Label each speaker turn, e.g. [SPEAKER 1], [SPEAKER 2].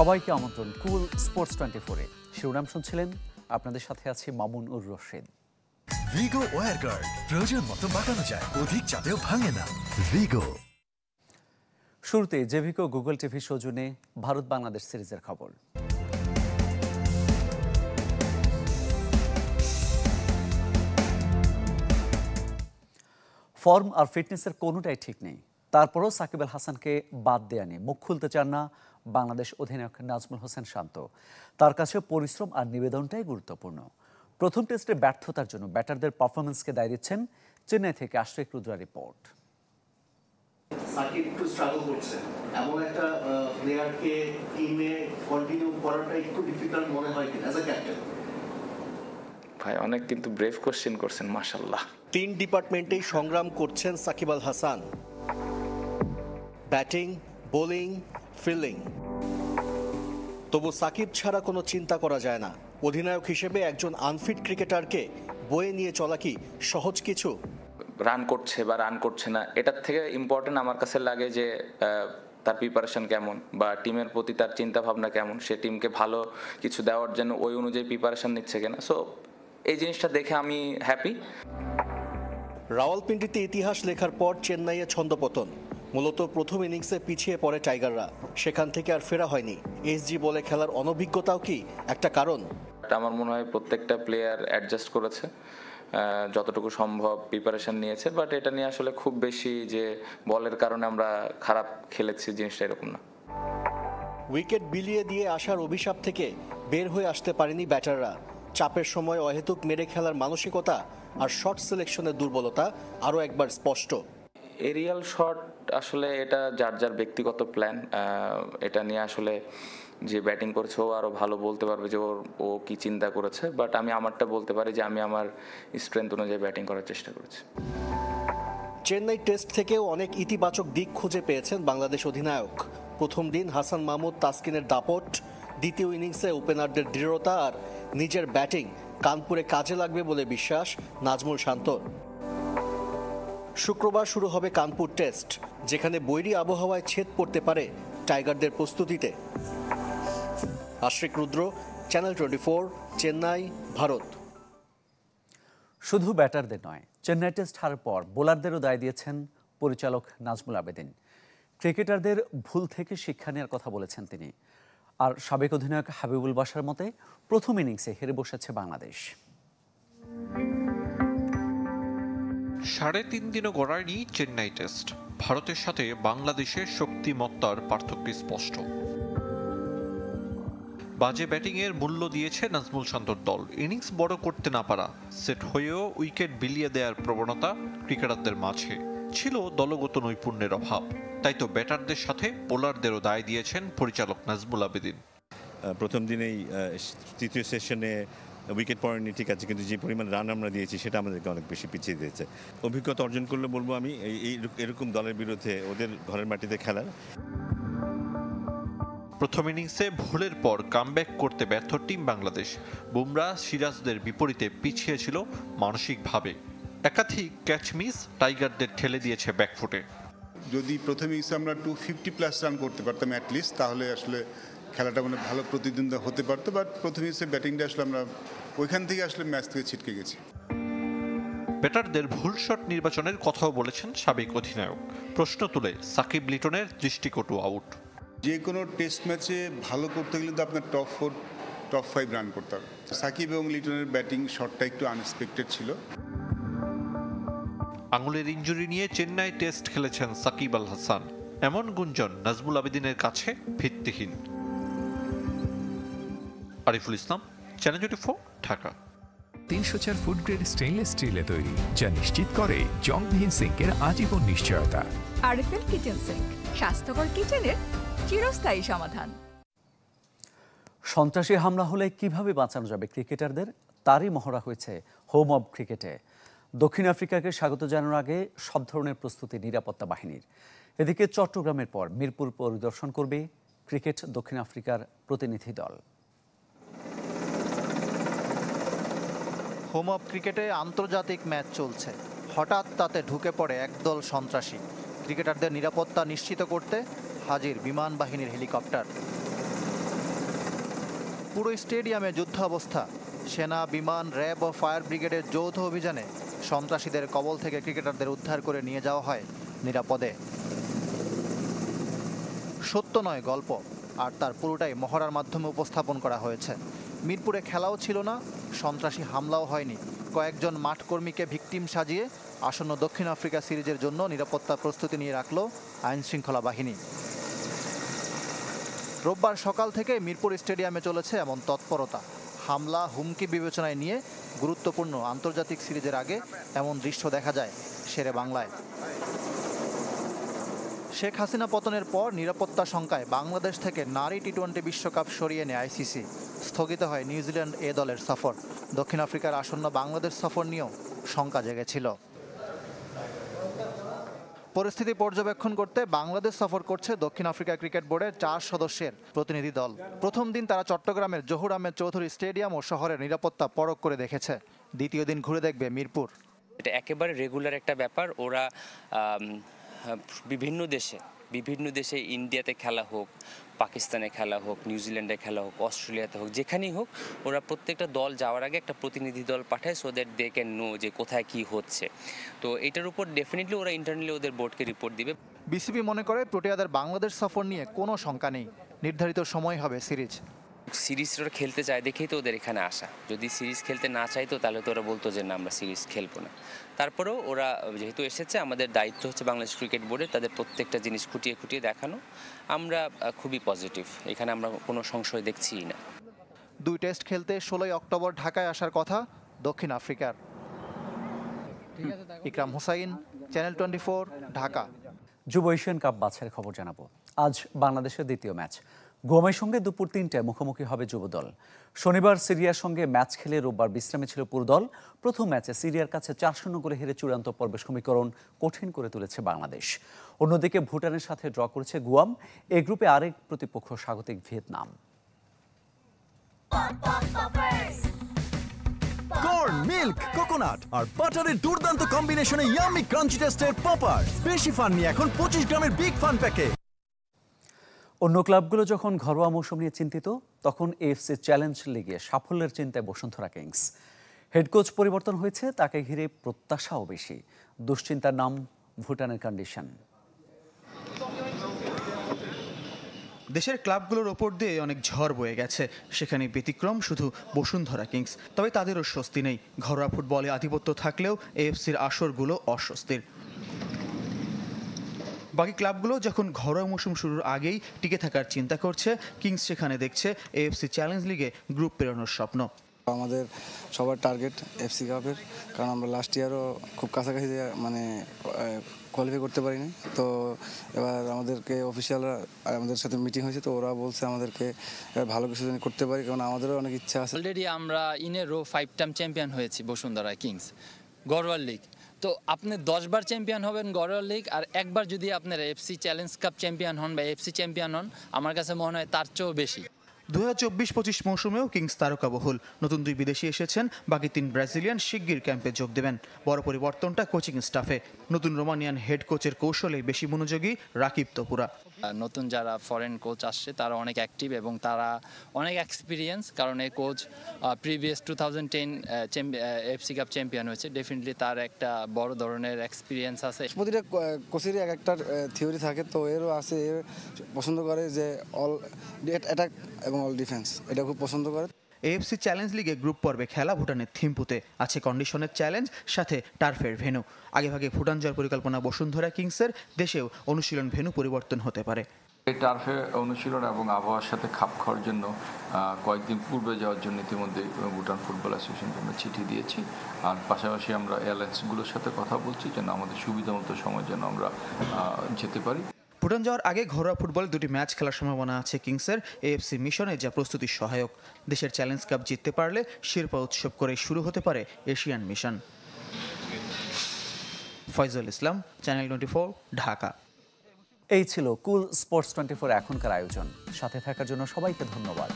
[SPEAKER 1] সবাইকে আমন্ত্রণ কুল স্পোর্টস 24-এ। শিরোনাম শুনছিলেন, আপনাদের সাথে আছি মামুন উর রশিদ।
[SPEAKER 2] ভিগো ওয়্যার গার্ড প্রয়োজন মতো বাঁকানো যায়, অধিক চাপেও ভাঙে না। ভিগো।
[SPEAKER 1] শুরুতে জেভিকো গুগল টিভি সৌজন্যে ভারত বাংলাদেশ সিরিজের খবর। ফর্ম আর ফিটনেসের কোনোটাই ঠিক নেই, তারপরও সাকিব আল হাসানকে বাদ দেয়া নিয়ে মুখ খুলতে চান না বাংলাদেশ অধিনায়ক নাজমুল হোসেন শান্ত। তার কাছে পরিশ্রম আর নিবেদনটাই গুরুত্বপূর্ণ। প্রথম টেস্টে ব্যর্থতার জন্য ব্যাটারদের পারফরমেন্সকে দায় দিচ্ছেন চেন্নাই থেকে আশফাক রুদ্রা রিপোর্ট।
[SPEAKER 3] সাকিব একটু স্ট্রাগল করছে, এমন একটা প্লেয়ারকে টিমে কন্টিনিউ করাটা একটু ডিফিকাল্ট মনে হয় কিনা অ্যাজ আ ক্যাপ্টেন?
[SPEAKER 4] ভাই অনেক কিন্তু ব্রেভ কোশ্চেন করছেন, মাশাআল্লাহ।
[SPEAKER 5] 3 ডিপার্টমেন্টেই সংগ্রাম করছেন Shakib Al Hasan, batting, bowling, fielding. তবু সাকিব ছাড়া কোনো চিন্তা করা যায় না। অধিনায়ক হিসেবে একজন আনফিট ক্রিকেটারকে বয়ে নিয়ে চলা কি সহজ কিছু?
[SPEAKER 4] রান করছে বা রান করছে না, এটার থেকে ইম্পর্টেন্ট আমার কাছে লাগে যে তার প্রিপারেশন কেমন বা টিমের প্রতি তার চিন্তা ভাবনা কেমন, সে টিমকে ভালো কিছু দেওয়ার জন্য ওই অনুযায়ী প্রিপারেশন নিচ্ছে কিনা। সো এই জিনিসটা দেখে আমি হ্যাপি।
[SPEAKER 5] রাওয়ালপিন্ডিতে ইতিহাস লেখার পর চেন্নাইয়ে ছন্দপতন। মূলত প্রথম ইনিংসে পিছিয়ে পড়ে টাইগাররা, সেখান থেকে আর ফেরা হয়নি। এসজি বলে খেলার অনভিজ্ঞতাও কি একটা কারণ?
[SPEAKER 4] আমার মনে হয় প্রত্যেকটা প্লেয়ার অ্যাডজাস্ট করেছে, যতটুকু সম্ভব প্রিপারেশন নিয়েছে, বাট এটা নিয়ে আসলে খুব বেশি যে বলের কারণে আমরা খারাপ খেলেছি জিনিসটা এরকম না।
[SPEAKER 5] উইকেট বিলিয়ে দিয়ে আসার অভিশাপ থেকে বের হয়ে আসতে পারেনি ব্যাটাররা। চাপের সময় অহেতুক মেরে খেলার মানসিকতা আর শট সিলেকশনের দুর্বলতা আরও একবার স্পষ্ট।
[SPEAKER 4] এরিয়াল শট আসলে এটা যার যার ব্যক্তিগত প্ল্যান, এটা নিয়ে আসলে যে ব্যাটিং করছে ও আরও ভালো বলতে পারবে যে ও কি চিন্তা করেছে, বাট আমি আমারটা বলতে পারি যে আমি আমার স্ট্রেংথ অনুযায়ী ব্যাটিং করার চেষ্টা করেছি।
[SPEAKER 5] চেন্নাই টেস্ট থেকেও অনেক ইতিবাচক দিক খুঁজে পেয়েছেন বাংলাদেশ অধিনায়ক। প্রথম দিন হাসান মাহমুদ তাসকিনের দাপট, দ্বিতীয় ইনিংসে ওপেনারদের দৃঢ়তা আর নিজের ব্যাটিং কানপুরে কাজে লাগবে বলে বিশ্বাস নাজমুল শান্তর। শুক্রবার শুরু হবে কানপুর টেস্ট, যেখানে বৈরী আবহাওয়ায় ছেদ পড়তে পারে টাইগারদের প্রস্তুতিতে। আশফাক রুদ্র, চ্যানেল 24, চেন্নাই, ভারত।
[SPEAKER 1] শুধু ব্যাটারদের নয়, চেন্নাই টেস্ট হারার পর বোলারদেরও দায় দিয়েছেন পরিচালক নাজমুল আবেদিন। ক্রিকেটারদের ভুল থেকে শিক্ষা নেওয়ার কথা বলেছেন তিনি। আর সাবেক অধিনায়ক হাবিবুল বাশার মতে প্রথম ইনিংসে হেরে বসেছে বাংলাদেশ।
[SPEAKER 6] 3.5 দিনও গড়ায়নি চেন্নাই টেস্ট। ভারতের সাথে বাংলাদেশের শক্তিমত্তার পার্থক্য স্পষ্ট। বাজে ব্যাটিংয়ের মূল্য দিয়েছে নাজমুল শান্তর দল। ইনিংস বড় করতে না পারা, সেট হয়েও উইকেট বিলিয়ে দেওয়ার প্রবণতা ক্রিকেটারদের মাঝে ছিল দলগত নৈপুণ্যের অভাব। তাই তো ব্যাটারদের সাথে বোলারদেরও দায় দিয়েছেন পরিচালক নাজমুল আবেদিন।
[SPEAKER 7] প্রথম দিনেই তৃতীয় সেশনে উইকেট পড়েনি, ঠিক আছে, কিন্তু যে পরিমাণ রান আমরা দিয়েছি সেটা আমাদেরকে অনেক বেশি পিছিয়ে দিয়েছে। অভিজ্ঞতা অর্জন করলে বলবো আমি এরকম দলের বিরুদ্ধে ওদের ঘরের মাটিতে খেলার।
[SPEAKER 6] প্রথম ইনিংসে ভুলের পর কামব্যাক করতে ব্যর্থ টিম বাংলাদেশ। বুমরা, সিরাজদের বিপরীতে পিছিয়ে ছিল মানসিকভাবে। একাধিক ক্যাচ মিস টাইগারদের ঠেলে দিয়েছে ব্যাকফুটে।
[SPEAKER 8] যদি প্রথম ইনিংসে আমরা 250+ রান করতে পারতাম অ্যাটলিস্ট, তাহলে আসলে খেলাটা মানে ভালো প্রতিদ্বন্দ্বিতা হতে পারতো। বাট প্রথম ইনিংসে ব্যাটিংটা আসলে আমরা ওইখান থেকে আসলে ম্যাচ থেকে ছিটকে গেছি।
[SPEAKER 6] ব্যাটারদের ভুল শট নির্বাচনের কথাও বলেছেন সাবেক অধিনায়ক। প্রশ্ন তুলে সাকিব লিটনের দৃষ্টিকটু আউট।
[SPEAKER 8] যে কোনো টেস্ট ম্যাচে ভালো করতে গেলে তো আপনার টপ 4, টপ 5 রান করতে হবে। সাকিব এবং লিটনের ব্যাটিং শটটা একটু আনএক্সপেক্টেড ছিল।
[SPEAKER 6] আঙুলের ইনজুরি নিয়ে চেন্নাই টেস্ট খেলেছেন সাকিব আল হাসান, এমন গুঞ্জন নাজমুল আবেদিনের কাছে ভিত্তিহীন। Ariful Islam, channel 24, Dhaka.
[SPEAKER 9] 304 food grade stainless স্টিলে তৈরি, যা নিশ্চিত করে জংবিহীন সিঙ্কের আজীবন নিশ্চয়তা।
[SPEAKER 10] আরএফএল কিচেন সিঙ্ক, স্বাস্থ্যকর কিচেনের চিরস্থায়ী সমাধান।
[SPEAKER 1] সন্ত্রাসী হামলা হলে কিভাবে বাঁচানো যাবে ক্রিকেটারদের, তারই মহড়া হয়েছে হোম অব ক্রিকেটে। দক্ষিণ আফ্রিকাকে স্বাগত জানানোর আগে সব ধরনের প্রস্তুতি নিরাপত্তা বাহিনীর। এদিকে চট্টগ্রামের পর মিরপুর পরিদর্শন করবে ক্রিকেট দক্ষিণ আফ্রিকার প্রতিনিধি দল।
[SPEAKER 11] হোম অব ক্রিকেটে আন্তর্জাতিক ম্যাচ চলছে, হঠাৎ তাতে ঢুকে পড়ে একদল সন্ত্রাসী। ক্রিকেটারদের নিরাপত্তা নিশ্চিত করতে হাজির বিমান বাহিনীর হেলিকপ্টার। পুরো স্টেডিয়ামে যুদ্ধাবস্থা। সেনা, বিমান, র্যাব ও ফায়ার ব্রিগেডের যৌথ অভিযানে সন্ত্রাসীদের কবল থেকে ক্রিকেটারদের উদ্ধার করে নিয়ে যাওয়া হয় নিরাপদে। সত্য নয় গল্প, আর তার পুরোটাই মহড়ার মাধ্যমে উপস্থাপন করা হয়েছে। মিরপুরে খেলাও ছিল না, সন্ত্রাসী হামলাও হয়নি। কয়েকজন মাঠকর্মীকে ভিকটিম সাজিয়ে আসন্ন দক্ষিণ আফ্রিকা সিরিজের জন্য নিরাপত্তা প্রস্তুতি নিয়ে রাখল আইনশৃঙ্খলা বাহিনী। রোববার সকাল থেকে মিরপুর স্টেডিয়ামে চলেছে এমন তৎপরতা। হামলা, হুমকি বিবেচনায় নিয়ে গুরুত্বপূর্ণ আন্তর্জাতিক সিরিজের আগে এমন দৃশ্য দেখা যায় শেরে বাংলায়। শেখ হাসিনা পতনের পর নিরাপত্তা শঙ্কায় বাংলাদেশ থেকে নারী টি-20 বিশ্বকাপ সরিয়ে নেয় আইসিসি। স্থগিত হয় নিউজিল্যান্ড এ দলের সফর। দক্ষিণ আফ্রিকার আসন্ন বাংলাদেশ সফর নিয়েও শঙ্কা জেগেছিল। পরিস্থিতি পর্যবেক্ষণ করতে বাংলাদেশ সফর করছে দক্ষিণ আফ্রিকা ক্রিকেট বোর্ডের 4 সদস্যের প্রতিনিধি দল। প্রথম দিন তারা চট্টগ্রামের জহুর আহমেদ চৌধুরী স্টেডিয়াম ও শহরের নিরাপত্তা পরখ করে দেখেছে। দ্বিতীয় দিন ঘুরে দেখবে মিরপুর।
[SPEAKER 12] এটা একেবারে রেগুলার একটা ব্যাপার। ওরা বিভিন্ন দেশে ইন্ডিয়াতে খেলা হোক, পাকিস্তানে খেলা হোক, নিউজিল্যান্ডে খেলা হোক, অস্ট্রেলিয়াতে হোক, যেখানেই হোক, ওরা প্রত্যেকটা দল যাওয়ার আগে একটা প্রতিনিধি দল পাঠায়, so that they can know যে কোথায় কি হচ্ছে। তো এটার উপর ডেফিনেটলি ওরা ইন্টারনালি ওদের বোর্ডকে রিপোর্ট দিবে।
[SPEAKER 11] বিসিবি মনে করে প্রোটিয়াদের বাংলাদেশ সফর নিয়ে কোনো শঙ্কা নেই। নির্ধারিত সময় হবে সিরিজ।
[SPEAKER 12] সিরিজ ওরা খেলতে চায় দেখেই তো ওদের এখানে আসা। যদি সিরিজ খেলতে না চাইতো তাহলে তো ওরা বলতো যে না, আমরা সিরিজ খেলবো না। তারপরেও ওরা যেহেতু এসেছে, আমাদের দায়িত্ব হচ্ছে বাংলাদেশ ক্রিকেট বোর্ডে তাদের প্রত্যেকটা জিনিস খুঁটিয়ে খুঁটিয়ে দেখানো। আমরা খুবই পজিটিভ, এখানে আমরা কোনো সংশয় দেখছিই না।
[SPEAKER 11] 2 টেস্ট খেলতে 16 অক্টোবর ঢাকায় আসার কথা দক্ষিণ আফ্রিকার। ইকরাম হোসাইন, চ্যানেল 24, ঢাকা।
[SPEAKER 1] যুব এশিয়ান কাপ বাছাইয়ের খবর জানাবো। আজ বাংলাদেশের দ্বিতীয় ম্যাচ। গুয়ামের সঙ্গে দুপুর 3টায় মুখোমুখি হবে যুব দল। শনিবার সিরিয়ার সঙ্গে ম্যাচ খেলে রোববার বিশ্রামে ছিল পুরো দল। প্রথম ম্যাচে সিরিয়ার কাছে 4-0 করে হেরে চূড়ান্ত পর্বের সমীকরণ কঠিন করে তুলেছে বাংলাদেশ। অন্যদিকে ভুটানের সাথে ড্র করেছে গুয়াম। এই গ্রুপে আরেক প্রতিপক্ষ স্বাগতিক ভিয়েতনাম।
[SPEAKER 2] কর্ন, মিল্ক, কোকোনাট আর বাটারের দুর্দান্ত কম্বিনেশনে ইয়াম্মি ক্রাঞ্চি টেস্টের পপার। বেশি ফান নিয়ে এখন 25 গ্রামের বিগ ফান প্যাকে।
[SPEAKER 1] অন্য ক্লাবগুলো যখন ঘরোয়া মৌসুম নিয়ে চিন্তিত, তখন এএফসি চ্যালেঞ্জ লিগে সাফল্যের চিন্তায় বসুন্ধরা কিংস। হেড কোচ পরিবর্তন হয়েছে, তাকে ঘিরে প্রত্যাশাও বেশি। দুশ্চিন্তার নাম ভুটানের কন্ডিশন।
[SPEAKER 13] দেশের ক্লাবগুলোর ওপর দিয়ে অনেক ঝড় বয়ে গেছে, সেখানে ব্যতিক্রম শুধু বসুন্ধরা কিংস। তবে তাদেরও স্বস্তি নেই। ঘরোয়া ফুটবলে আধিপত্য থাকলেও এএফসির আসরগুলো অস্বস্তির। বাকি ক্লাবগুলো যখন ঘরোয়া মৌসুম শুরুর আগেই টিকে থাকার চিন্তা করছে, কিংস সেখানে দেখছে এএফসি চ্যালেঞ্জ লিগে গ্রুপ পেরোনোর স্বপ্ন।
[SPEAKER 14] আমাদের সবার টার্গেট এফসি কাপের, কারণ আমরা লাস্ট ইয়ারও খুব কাছাকাছি মানে কোয়ালিফাই করতে পারিনি। তো এবার আমাদেরকে অফিসিয়ালরা আমাদের সাথে মিটিং হয়েছে, তো ওরা বলছে আমাদেরকে ভালো কিছু যেন করতে পারি, কারণ আমাদেরও অনেক ইচ্ছা আছে।
[SPEAKER 15] অলরেডি আমরা ইনে রো 5 টাইম চ্যাম্পিয়ন হয়েছি বসুন্ধরা কিংস ঘরোয়া লিগ। তো আপনি 10 বার চ্যাম্পিয়ন হবেন ঘরোয়া লিগ, আর একবার যদি আপনারা এফসি চ্যালেঞ্জ কাপ চ্যাম্পিয়ন হন বা এফসি চ্যাম্পিয়ন হন, আমার কাছে মনে হয় তার চেয়েও বেশি।
[SPEAKER 13] 2024-25 মৌসুমেও কিংস তারকাবহুল। নতুন 2 বিদেশি এসেছেন, বাকি 3 ব্রাজিলিয়ান শিগগির ক্যাম্পে যোগ দেবেন। বড় পরিবর্তনটা কোচিং স্টাফে। নতুন রোমানিয়ান হেড কোচের কৌশলে বেশি মনোযোগী রাকিব তপুরা।
[SPEAKER 15] নতুন যারা ফরেন কোচ আসছে তারা অনেক অ্যাক্টিভ এবং তারা অনেক এক্সপিরিয়েন্স, কারণ এই coach previous 2010 FC cup champion হয়েছে। ডেফিনেটলি তার একটা বড় ধরনের এক্সপিরিয়েন্স আছে।
[SPEAKER 14] প্রতিটা কোচেরই এক একটা থিওরি থাকে, তো এরও আছে। এর পছন্দ করে যে অল অ্যাটাক এবং অল ডিফেন্স, এটা খুব পছন্দ করে।
[SPEAKER 13] এএফসি চ্যালেঞ্জ লিগে গ্রুপ পর্বে খেলা ভুটানের থিম্পুতে। আছে কন্ডিশনের চ্যালেঞ্জ, সাথে টার্ফের ভেন্যু। আগেভাগে ভুটান জয়ের পরিকল্পনা বসুন্ধরা কিংসের। দেশেও অনুশীলন ভেন্যু পরিবর্তন হতে পারে।
[SPEAKER 16] এই টার্ফে অনুশীলন এবং আবহাওয়ার সাথে খাপ খাওয়ার জন্য কয়েকদিন পূর্বে যাওয়ার জন্য ইতিমধ্যে ভুটান ফুটবল অ্যাসোসিয়েশনকে আমরা চিঠি দিয়েছি। আর পাশাপাশি আমরা এয়ারলাইন্সগুলোর সাথে কথা বলছি যেন আমাদের সুবিধা মতো সময় যেন আমরা যেতে পারি।
[SPEAKER 13] ভুটান যাওয়ার আগে ঘরোয়া ফুটবলে 2টি ম্যাচ খেলার সম্ভাবনা আছে কিংসের। এএফসি মিশনে যা প্রস্তুতির সহায়ক। দেশের চ্যালেঞ্জ কাপ জিততে পারলে শিরোপা উৎসব করে শুরু হতে পারে এশিয়ান মিশন। ফয়জুল ইসলাম, চ্যানেল 24, ঢাকা।
[SPEAKER 1] এই ছিল কুল স্পোর্টস 24 এখনকার আয়োজন। সাথে থাকার জন্য সবাইকে ধন্যবাদ।